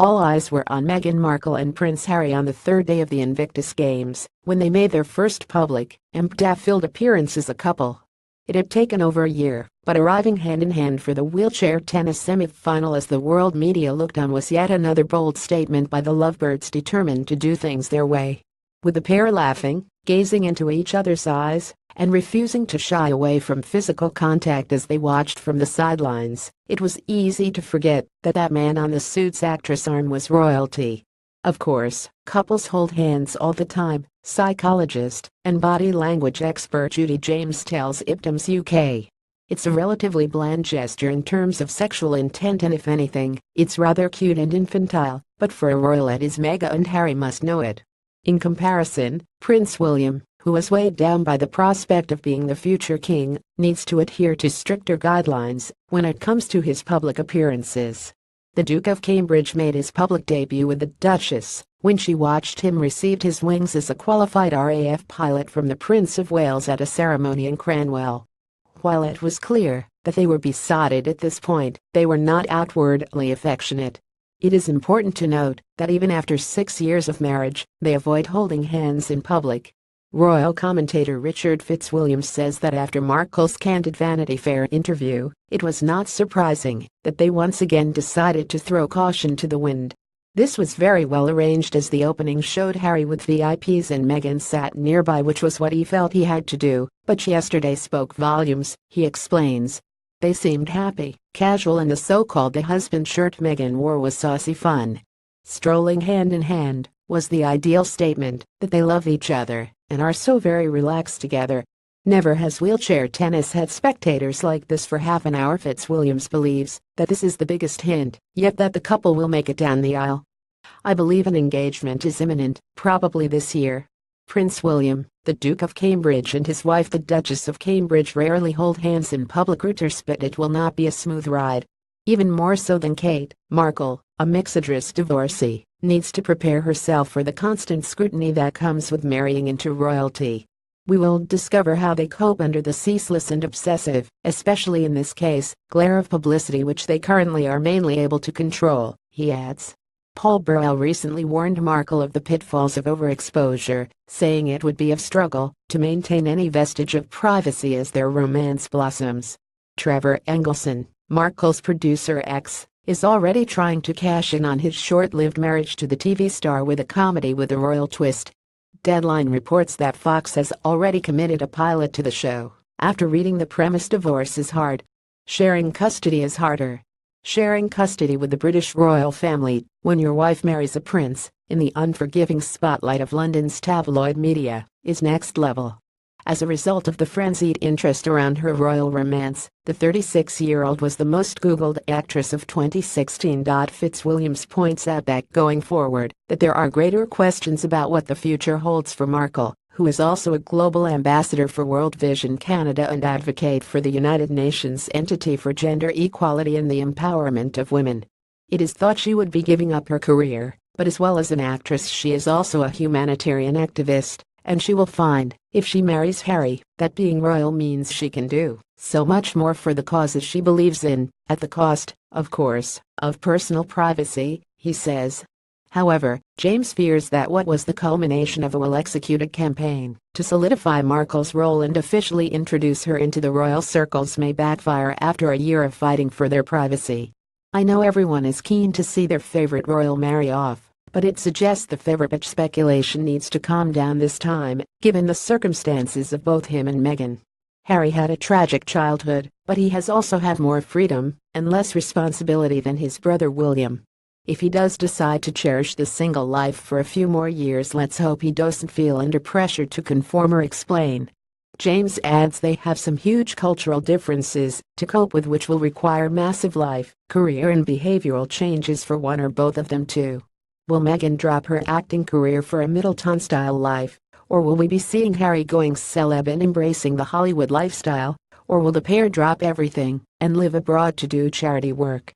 All eyes were on Meghan Markle and Prince Harry on the third day of the Invictus Games, when they made their first public, filled appearance as a couple. It had taken over a year, but arriving hand-in-hand for the wheelchair tennis semi-final as the world media looked on was yet another bold statement by the lovebirds determined to do things their way. With the pair laughing, gazing into each other's eyes, and refusing to shy away from physical contact as they watched from the sidelines, it was easy to forget that man on the Suits actress arm was royalty. Of course, couples hold hands all the time, psychologist and body language expert Judy James tells Iptums UK. It's a relatively bland gesture in terms of sexual intent, and if anything, it's rather cute and infantile, but for a royalette as Meghan and Harry must know it. In comparison, Prince William, who is weighed down by the prospect of being the future king, needs to adhere to stricter guidelines when it comes to his public appearances. The Duke of Cambridge made his public debut with the Duchess when she watched him receive his wings as a qualified RAF pilot from the Prince of Wales at a ceremony in Cranwell. While it was clear that they were besotted at this point, they were not outwardly affectionate. It is important to note that even after 6 years of marriage, they avoid holding hands in public. Royal commentator Richard Fitzwilliam says that after Markle's candid Vanity Fair interview, it was not surprising that they once again decided to throw caution to the wind. This was very well arranged, as the opening showed Harry with VIPs and Meghan sat nearby, which was what he felt he had to do, but yesterday spoke volumes, he explains. They seemed happy, casual, and the so-called husband shirt Meghan wore was saucy fun. Strolling hand in hand was the ideal statement that they love each other and are so very relaxed together. Never has wheelchair tennis had spectators like this for half an hour. Fitzwilliams believes that this is the biggest hint yet that the couple will make it down the aisle. I believe an engagement is imminent, probably this year. Prince William, the Duke of Cambridge, and his wife the Duchess of Cambridge rarely hold hands in public, Reuters, but it will not be a smooth ride. Even more so than Kate, Markle, a mixedress divorcee, needs to prepare herself for the constant scrutiny that comes with marrying into royalty. We will discover how they cope under the ceaseless and obsessive, especially in this case, glare of publicity which they currently are mainly able to control, he adds. Paul Burrell recently warned Markle of the pitfalls of overexposure, saying it would be a struggle to maintain any vestige of privacy as their romance blossoms. Trevor Engelson, Markle's producer is already trying to cash in on his short-lived marriage to the TV star with a comedy with a royal twist. Deadline reports that Fox has already committed a pilot to the show. After reading the premise, divorce is hard. Sharing custody is harder. Sharing custody with the British royal family, when your wife marries a prince, in the unforgiving spotlight of London's tabloid media, is next level. As a result of the frenzied interest around her royal romance, the 36-year-old was the most Googled actress of 2016. Fitzwilliams points out that going forward, that there are greater questions about what the future holds for Markle, who is also a global ambassador for World Vision Canada and advocate for the United Nations entity for gender equality and the empowerment of women. It is thought she would be giving up her career, but as well as an actress, she is also a humanitarian activist. And she will find, if she marries Harry, that being royal means she can do so much more for the causes she believes in, at the cost, of course, of personal privacy, he says. However, James fears that what was the culmination of a well-executed campaign to solidify Markle's role and officially introduce her into the royal circles may backfire after a year of fighting for their privacy. I know everyone is keen to see their favorite royal marry off, but it suggests the favorite speculation needs to calm down this time, given the circumstances of both him and Meghan. Harry had a tragic childhood, but he has also had more freedom and less responsibility than his brother William. If he does decide to cherish the single life for a few more years, let's hope he doesn't feel under pressure to conform or explain. James adds they have some huge cultural differences to cope with, which will require massive life, career and behavioral changes for one or both of them too. Will Meghan drop her acting career for a Middleton-style life, or will we be seeing Harry going celeb and embracing the Hollywood lifestyle, or will the pair drop everything and live abroad to do charity work?